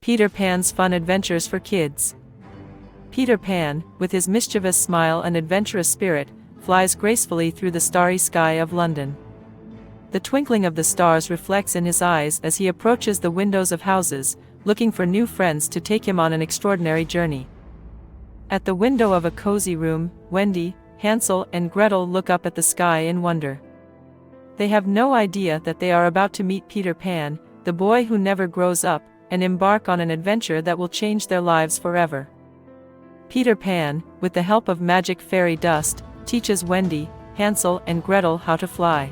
Peter Pan's Fun Adventures for Kids. Peter Pan, with his mischievous smile and adventurous spirit, flies gracefully through the starry sky of London. The twinkling of the stars reflects in his eyes as he approaches the windows of houses, looking for new friends to take him on an extraordinary journey. At the window of a cozy room, Wendy, Hansel, and Gretel look up at the sky in wonder. They have no idea that they are about to meet Peter Pan, the boy who never grows up, and embark on an adventure that will change their lives forever. Peter Pan, with the help of magic fairy dust, teaches Wendy, Hansel, and Gretel how to fly.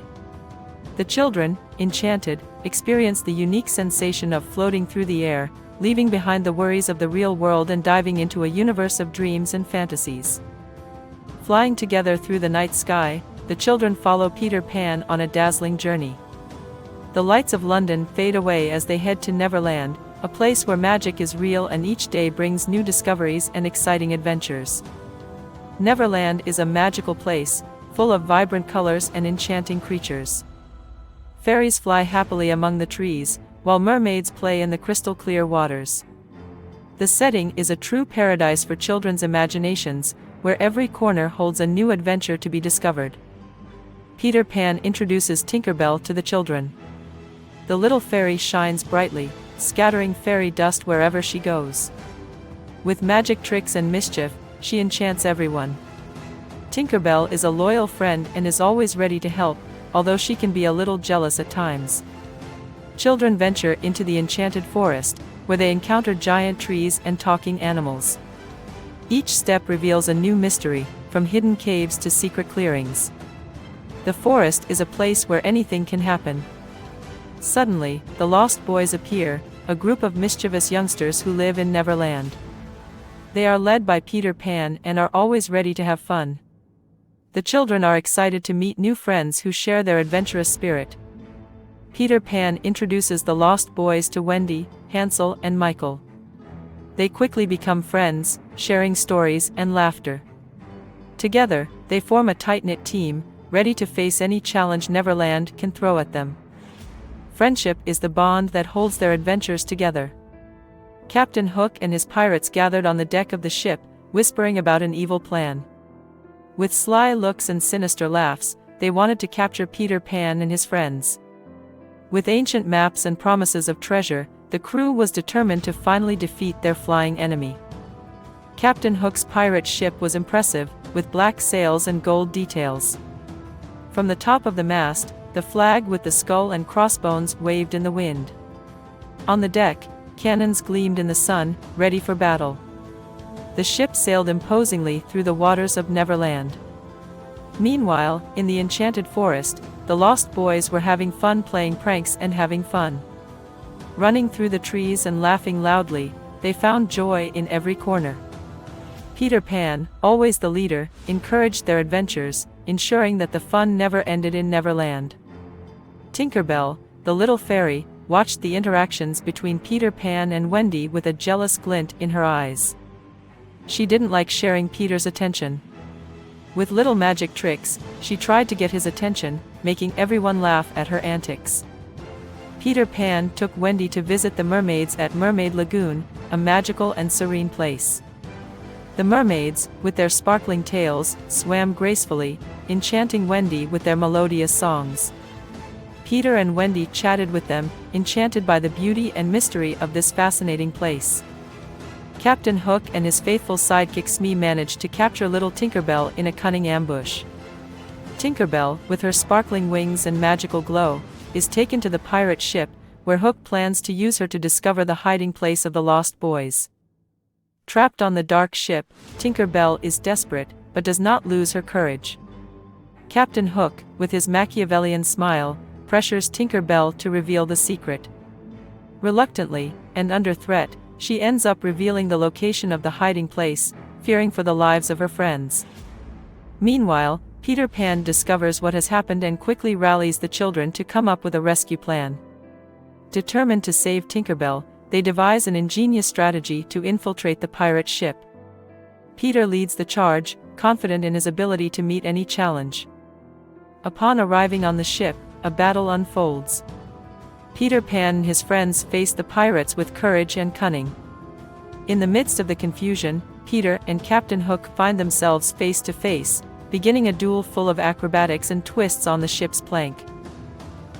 The children, enchanted, experience the unique sensation of floating through the air, leaving behind the worries of the real world and diving into a universe of dreams and fantasies. Flying together through the night sky, the children follow Peter Pan on a dazzling journey. The lights of London fade away as they head to Neverland, a place where magic is real and each day brings new discoveries and exciting adventures. Neverland is a magical place, full of vibrant colors and enchanting creatures. Fairies fly happily among the trees, while mermaids play in the crystal-clear waters. The setting is a true paradise for children's imaginations, where every corner holds a new adventure to be discovered. Peter Pan introduces Tinkerbell to the children. The little fairy shines brightly, scattering fairy dust wherever she goes. With magic tricks and mischief, she enchants everyone. Tinkerbell is a loyal friend and is always ready to help, although she can be a little jealous at times. Children venture into the enchanted forest, where they encounter giant trees and talking animals. Each step reveals a new mystery, from hidden caves to secret clearings. The forest is a place where anything can happen. Suddenly, the Lost Boys appear, a group of mischievous youngsters who live in Neverland. They are led by Peter Pan and are always ready to have fun. The children are excited to meet new friends who share their adventurous spirit. Peter Pan introduces the Lost Boys to Wendy, Hansel, and Michael. They quickly become friends, sharing stories and laughter. Together, they form a tight-knit team, ready to face any challenge Neverland can throw at them. Friendship is the bond that holds their adventures together. Captain Hook and his pirates gathered on the deck of the ship, whispering about an evil plan. With sly looks and sinister laughs, they wanted to capture Peter Pan and his friends. With ancient maps and promises of treasure, the crew was determined to finally defeat their flying enemy. Captain Hook's pirate ship was impressive, with black sails and gold details. From the top of the mast, the flag with the skull and crossbones waved in the wind. On the deck, cannons gleamed in the sun, ready for battle. The ship sailed imposingly through the waters of Neverland. Meanwhile, in the enchanted forest, the Lost Boys were having fun playing pranks and having fun. Running through the trees and laughing loudly, they found joy in every corner. Peter Pan, always the leader, encouraged their adventures, ensuring that the fun never ended in Neverland. Tinkerbell, the little fairy, watched the interactions between Peter Pan and Wendy with a jealous glint in her eyes. She didn't like sharing Peter's attention. With little magic tricks, she tried to get his attention, making everyone laugh at her antics. Peter Pan took Wendy to visit the mermaids at Mermaid Lagoon, a magical and serene place. The mermaids, with their sparkling tails, swam gracefully, enchanting Wendy with their melodious songs. Peter and Wendy chatted with them, enchanted by the beauty and mystery of this fascinating place. Captain Hook and his faithful sidekick Smee managed to capture little Tinkerbell in a cunning ambush. Tinkerbell, with her sparkling wings and magical glow, is taken to the pirate ship, where Hook plans to use her to discover the hiding place of the Lost Boys. Trapped on the dark ship, Tinkerbell is desperate, but does not lose her courage. Captain Hook, with his Machiavellian smile, pressures Tinkerbell to reveal the secret. Reluctantly, and under threat, she ends up revealing the location of the hiding place, fearing for the lives of her friends. Meanwhile, Peter Pan discovers what has happened and quickly rallies the children to come up with a rescue plan. Determined to save Tinkerbell, they devise an ingenious strategy to infiltrate the pirate ship. Peter leads the charge, confident in his ability to meet any challenge. Upon arriving on the ship, a battle unfolds. Peter Pan and his friends face the pirates with courage and cunning. In the midst of the confusion, Peter and Captain Hook find themselves face to face, beginning a duel full of acrobatics and twists on the ship's plank.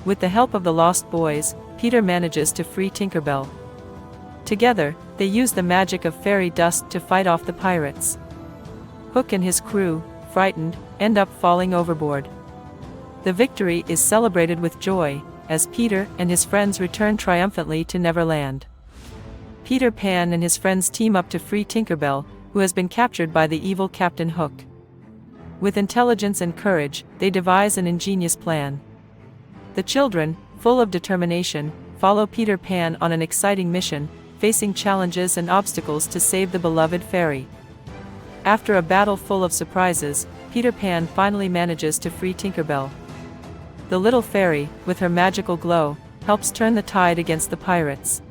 With the help of the Lost Boys, Peter manages to free Tinkerbell. Together, they use the magic of fairy dust to fight off the pirates. Hook and his crew, frightened, end up falling overboard. The victory is celebrated with joy, as Peter and his friends return triumphantly to Neverland. Peter Pan and his friends team up to free Tinkerbell, who has been captured by the evil Captain Hook. With intelligence and courage, they devise an ingenious plan. The children, full of determination, follow Peter Pan on an exciting mission, facing challenges and obstacles to save the beloved fairy. After a battle full of surprises, Peter Pan finally manages to free Tinkerbell. The little fairy, with her magical glow, helps turn the tide against the pirates.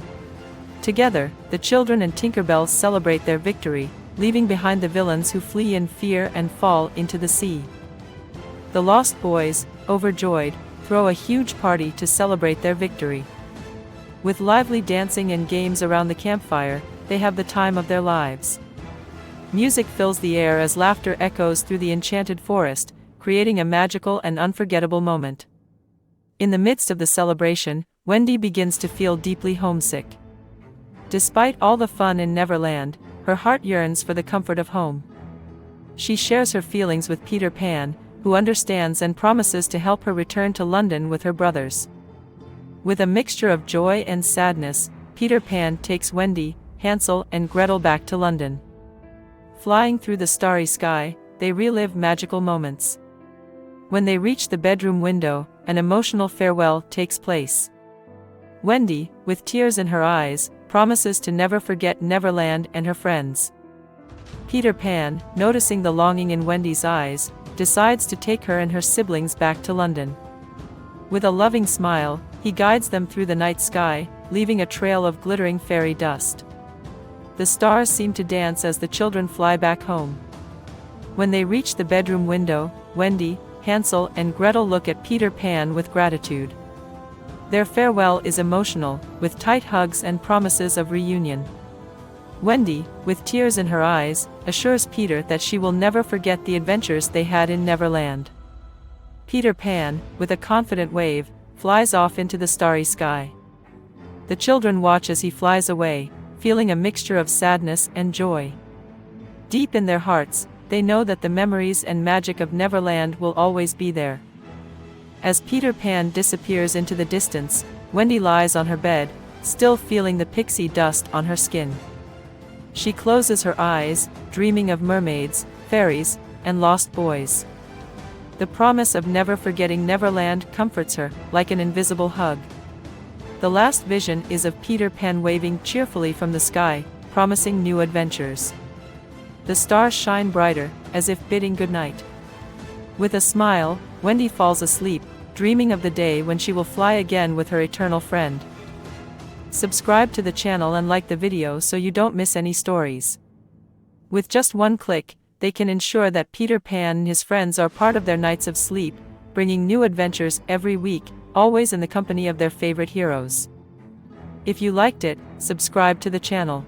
Together, the children and Tinkerbell celebrate their victory, leaving behind the villains who flee in fear and fall into the sea. The Lost Boys, overjoyed, throw a huge party to celebrate their victory. With lively dancing and games around the campfire, they have the time of their lives. Music fills the air as laughter echoes through the enchanted forest, creating a magical and unforgettable moment. In the midst of the celebration, Wendy begins to feel deeply homesick. Despite all the fun in Neverland, her heart yearns for the comfort of home. She shares her feelings with Peter Pan, who understands and promises to help her return to London with her brothers. With a mixture of joy and sadness, Peter Pan takes Wendy, Hansel, and Gretel back to London. Flying through the starry sky, they relive magical moments. When they reach the bedroom window, an emotional farewell takes place. Wendy, with tears in her eyes, promises to never forget Neverland and her friends. Peter Pan, noticing the longing in Wendy's eyes, decides to take her and her siblings back to London. With a loving smile, he guides them through the night sky, leaving a trail of glittering fairy dust. The stars seem to dance as the children fly back home. When they reach the bedroom window, Wendy, Hansel, and Gretel look at Peter Pan with gratitude. Their farewell is emotional, with tight hugs and promises of reunion. Wendy, with tears in her eyes, assures Peter that she will never forget the adventures they had in Neverland. Peter Pan, with a confident wave, flies off into the starry sky. The children watch as he flies away, feeling a mixture of sadness and joy. Deep in their hearts, they know that the memories and magic of Neverland will always be there. As Peter Pan disappears into the distance, Wendy lies on her bed, still feeling the pixie dust on her skin. She closes her eyes, dreaming of mermaids, fairies, and lost boys. The promise of never forgetting Neverland comforts her, like an invisible hug. The last vision is of Peter Pan waving cheerfully from the sky, promising new adventures. The stars shine brighter, as if bidding goodnight. With a smile, Wendy falls asleep, dreaming of the day when she will fly again with her eternal friend. Subscribe to the channel and like the video so you don't miss any stories. With just one click, they can ensure that Peter Pan and his friends are part of their nights of sleep, bringing new adventures every week, always in the company of their favorite heroes. If you liked it, subscribe to the channel.